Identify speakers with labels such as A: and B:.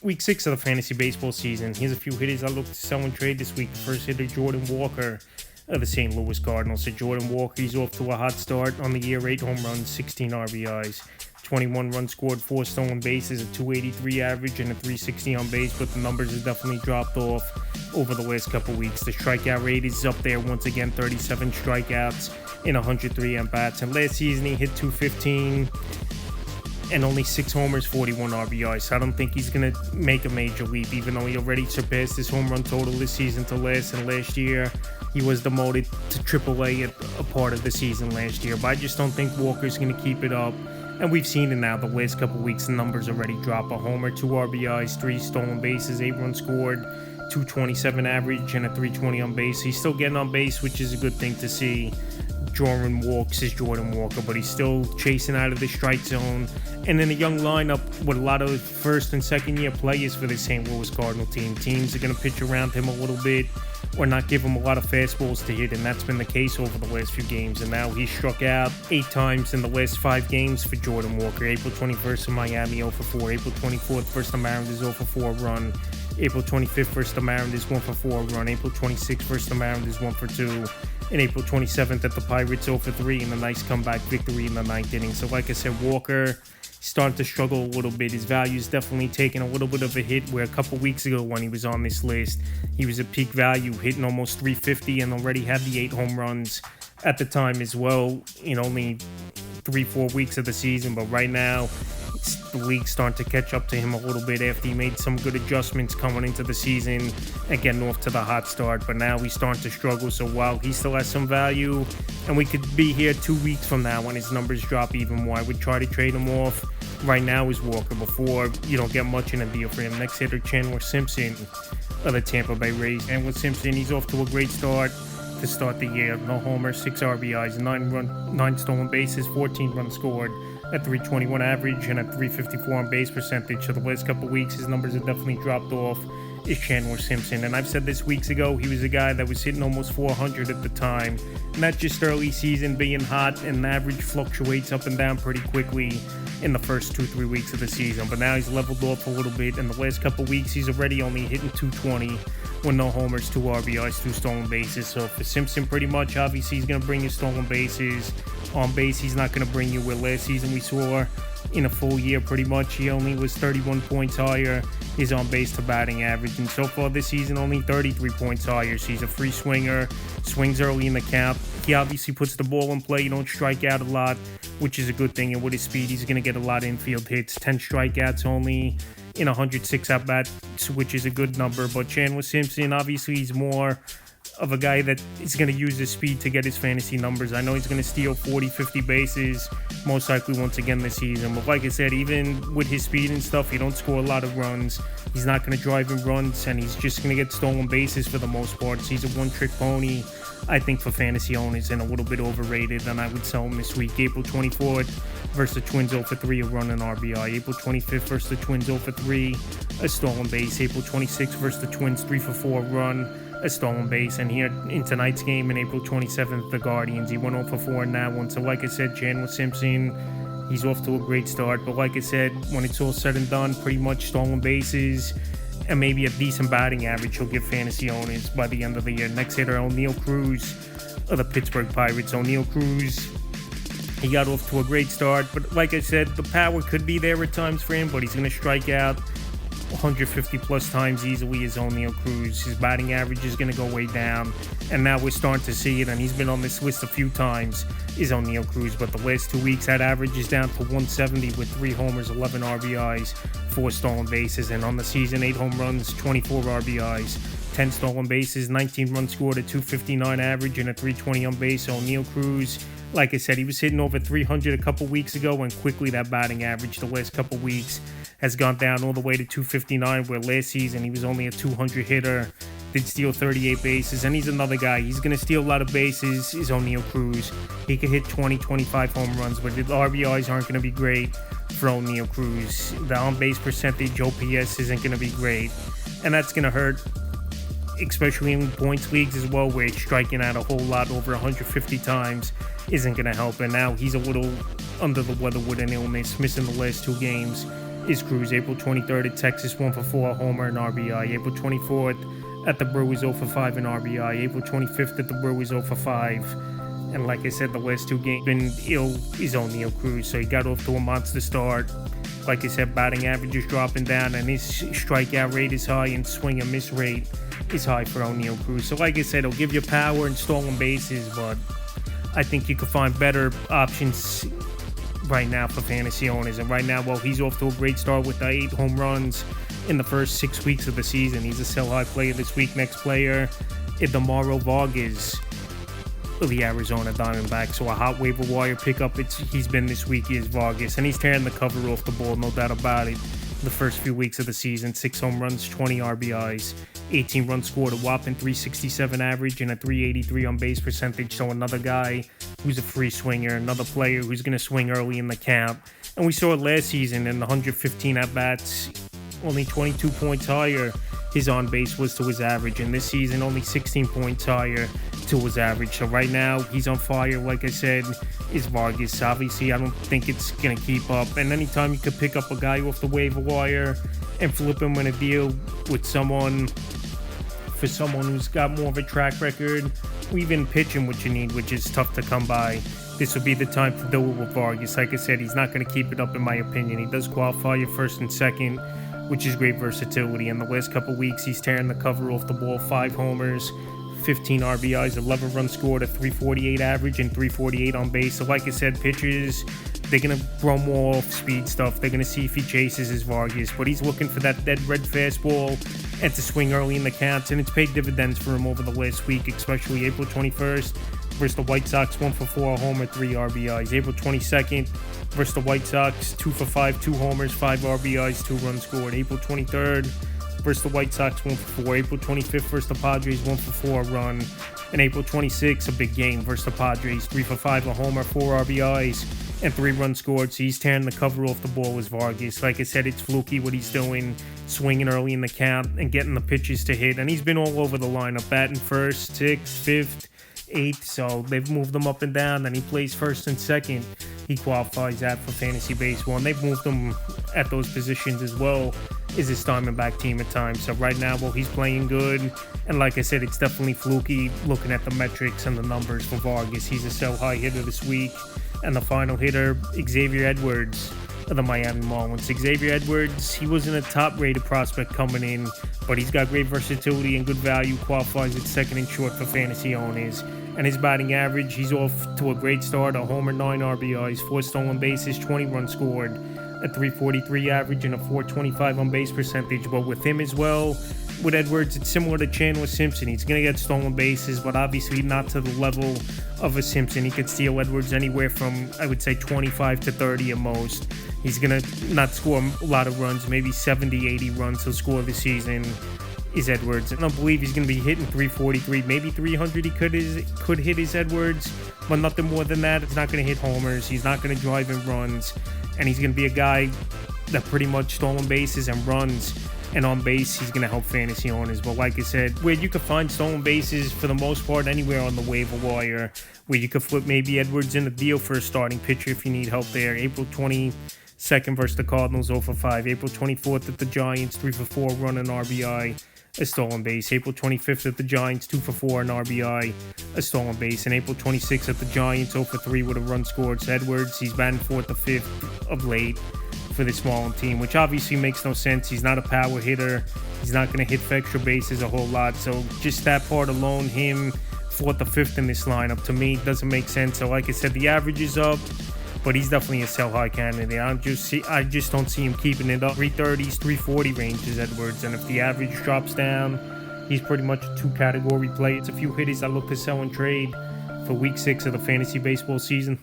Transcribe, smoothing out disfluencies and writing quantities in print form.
A: Week 6 of the fantasy baseball season. Here's a few hitters I look to sell and trade this week. The first hitter, Jordan Walker of the St. Louis Cardinals. So Jordan Walker, he's off to a hot start on the year. 8 home runs, 16 RBIs, 21 runs scored, 4 stolen bases, a 283 average, and a 360 on base. But the numbers have definitely dropped off over the last couple weeks. The strikeout rate is up there once again, 37 strikeouts in 103 at-bats. And last season he hit 215 and only 6 homers, 41 RBIs. So I don't think he's going to make a major leap, even though he already surpassed his home run total this season to last. And last year, he was demoted to AAA at a part of the season last year. But I just don't think Walker's going to keep it up. And we've seen it now the last couple weeks. The numbers already drop. A homer, 2 RBIs, 3 stolen bases, 8 runs scored, 227 average, and a 320 on base. He's still getting on base, which is a good thing to see. Drawing walks is Jordan Walker, but he's still chasing out of the strike zone. And in a young lineup with a lot of first and second year players for the St. Louis Cardinal team. Teams are going to pitch around him a little bit or not give him a lot of fastballs to hit, and that's been the case over the last few games. And now he's struck out 8 times in the last 5 games for Jordan Walker. April 21st in Miami, 0 for 4. April 24th versus the Mariners, 0 for 4 run. April 25th versus the Mariners, 1 for 4 run. April 26th versus the Mariners, 1 for 2. And April 27th at the Pirates, 0 for 3 in a nice comeback victory in the 9th inning. So like I said, Walker starting to struggle a little bit. His value's definitely taking a little bit of a hit, where a couple weeks ago when he was on this list, he was at peak value, hitting almost 350 and already had the 8 home runs at the time as well in only 3-4 weeks of the season. But right now, the league's starting to catch up to him a little bit after he made some good adjustments coming into the season and getting off to the hot start. But now he's starting to struggle. So while he still has some value, and we could be here 2 weeks from now when his numbers drop even more, I would try to trade him off right now is Walker before you don't get much in a deal for him. Next hitter, Chandler Simpson of the Tampa Bay Rays. And with Simpson, he's off to a great start to start the year. No homers, 6 RBIs, 9 stolen bases, 14 runs scored, a 321 average, and a 354 on base percentage. So the last couple weeks, his numbers have definitely dropped off. Is Chandler Simpson. And I've said this weeks ago, he was a guy that was hitting almost 400 at the time. Not just early season being hot, and average fluctuates up and down pretty quickly in the first 2-3 weeks of the season. But now he's leveled off a little bit. In the last couple weeks, he's already only hitting 220 with no homers, 2 RBIs, 2 stolen bases. So for Simpson, pretty much, obviously, he's going to bring you stolen bases. On base, he's not going to bring you where last season we saw in a full year pretty much. He only was 31 points higher his on base to batting average, and so far this season only 33 points higher. So he's a free swinger, swings early in the count. He obviously puts the ball in play. You don't strike out a lot, which is a good thing, and with his speed he's going to get a lot of infield hits. 10 strikeouts only in 106 at-bats, which is a good number. But Chandler Simpson, obviously he's more of a guy that is going to use his speed to get his fantasy numbers. I know he's going to steal 40, 50 bases, most likely once again this season. But like I said, even with his speed and stuff, he don't score a lot of runs. He's not going to drive in runs, and he's just going to get stolen bases for the most part. So he's a one-trick pony, I think, for fantasy owners, and a little bit overrated. And I would sell him this week. April 24th versus the Twins, 0 for 3, a run and RBI. April 25th versus the Twins, 0 for 3, a stolen base. April 26th versus the Twins, 3 for 4, run, a stolen base. And here in tonight's game, in April 27th, the Guardians, he went 0 for 4 in that one. So like I said, Chandler Simpson, he's off to a great start. But like I said, when it's all said and done, pretty much stolen bases and maybe a decent batting average he'll give fantasy owners by the end of the year. Next hitter, O'Neal Cruz of the Pittsburgh Pirates. O'Neal Cruz, he got off to a great start, but like I said, the power could be there at times for him, but he's going to strike out 150 plus times easily as O'Neal Cruz. His batting average is going to go way down, and now we're starting to see it, and he's been on this list a few times, is O'Neal Cruz. But the last 2 weeks, that average is down to 170 with 3 homers, 11 RBIs, 4 stolen bases. And on the season, 8 home runs, 24 RBIs, 10 stolen bases, 19 runs scored, a 259 average, and a 320 on base. O'Neal Cruz, like I said, he was hitting over 300 a couple weeks ago, and quickly that batting average the last couple weeks has gone down all the way to 259, where last season he was only a 200 hitter, did steal 38 bases. And he's another guy, he's going to steal a lot of bases, is O'Neal Cruz. He could hit 20, 25 home runs, but the RBIs aren't going to be great for O'Neal Cruz. The on-base percentage, OPS, isn't going to be great, and that's going to hurt, especially in points leagues as well, where striking out a whole lot, over 150 times, isn't going to help. And now he's a little under the weather with an illness, missing the last 2 games is Cruz. April 23rd at Texas, 1 for 4, homer and RBI. April 24th at the Brewers, 0 for 5 and RBI. April 25th at the Brewers, 0 for 5. And like I said, the last 2 games been ill is Oneil Cruz, so he got off to a monster start. Like I said, batting average is dropping down, and his strikeout rate is high, and swing and miss rate is high for Oneil Cruz. So like I said, he'll give you power and stolen bases, but I think you could find better options right now for fantasy owners. And right now, well, he's off to a great start with the 8 home runs in the first 6 weeks of the season. He's a sell-high player this week. Next player, Edamaro Vargas of the Arizona Diamondbacks. So a hot waiver wire pickup he's been this week is Vargas, and he's tearing the cover off the ball, no doubt about it. The first few weeks of the season, 6 home runs, 20 RBIs, 18 runs scored, a whopping 367 average, and a 383 on base percentage. So another guy who's a free swinger, another player who's going to swing early in the count. And we saw it last season in the 115 at-bats, only 22 points higher his on-base was to his average, and this season only 16 points higher to his average. So right now, he's on fire, like I said, is Vargas. Obviously, I don't think it's going to keep up. And anytime you could pick up a guy off the waiver wire and flip him in a deal with someone who's got more of a track record, or even pitching what you need, which is tough to come by, this would be the time to do it with Vargas. Like I said, he's not going to keep it up in my opinion. He does qualify your first and second, which is great versatility. In the last couple weeks, he's tearing the cover off the ball, 5 homers, 15 RBIs, 11 runs scored, a 348 average, and 348 on base. So like I said, pitchers, they're going to throw more off-speed stuff. They're going to see if he chases his Vargas, but he's looking for that dead red fastball and to swing early in the counts, and it's paid dividends for him over the last week, especially April 21st versus the White Sox, 1 for 4, a homer, 3 RBIs. April 22nd versus the White Sox, 2 for 5, 2 homers, 5 RBIs, 2 runs scored. April 23rd versus the White Sox, 1 for 4. April 25th versus the Padres, 1 for 4, a run. And April 26th, a big game versus the Padres, 3 for 5, a homer, 4 RBIs, and 3 runs scored. So he's tearing the cover off the ball with Vargas. Like I said, it's fluky what he's doing, swinging early in the count and getting the pitches to hit. And he's been all over the lineup, batting first, 6th, 5th, 8th, so they've moved him up and down, and he plays first and second. He qualifies that for fantasy baseball, and they've moved him at those positions as well as his Diamondback team at times. So right now, well, he's playing good, and like I said, it's definitely fluky looking at the metrics and the numbers for Vargas. He's a sell-high hitter this week, and the final hitter, Xavier Edwards of the Miami Marlins. Xavier Edwards, he wasn't a top-rated prospect coming in, but he's got great versatility and good value, qualifies at second and short for fantasy owners. And his batting average, he's off to a great start, a homer, 9 RBIs, 4 stolen bases, 20 runs scored, a 343 average, and a 425 on base percentage. But with him as well, with Edwards, it's similar to Chandler Simpson. He's going to get stolen bases, but obviously not to the level of a Simpson. He could steal Edwards anywhere from, I would say, 25 to 30 at most. He's going to not score a lot of runs, maybe 70, 80 runs he'll score this season, is Edwards. And I believe he's going to be hitting 343, maybe 300 he could hit his Edwards, but nothing more than that. It's not going to hit homers. He's not going to drive in runs, and he's going to be a guy that pretty much stolen bases and runs, and on base, he's going to help fantasy owners. But like I said, where you could find stolen bases for the most part anywhere on the waiver wire, where you could flip maybe Edwards in a deal for a starting pitcher if you need help there. April 22nd versus the Cardinals, 0 for 5. April 24th at the Giants, 3 for 4, run an RBI, a stolen base. April 25th at the Giants, 2 for 4, an RBI, a stolen base. And April 26th at the Giants, 0 for 3 with a run scored. So Edwards, he's batting 4th to 5th of late for this Marlins team, which obviously makes no sense. He's not a power hitter. He's not going to hit for extra bases a whole lot. So just that part alone, him 4th to 5th in this lineup, to me, doesn't make sense. So like I said, the average is up, but he's definitely a sell-high candidate. I just don't see him keeping it up. 330s, 340 range is Edwards, and if the average drops down, he's pretty much a 2-category play. It's a few hitters I look to sell and trade for Week 6 of the fantasy baseball season.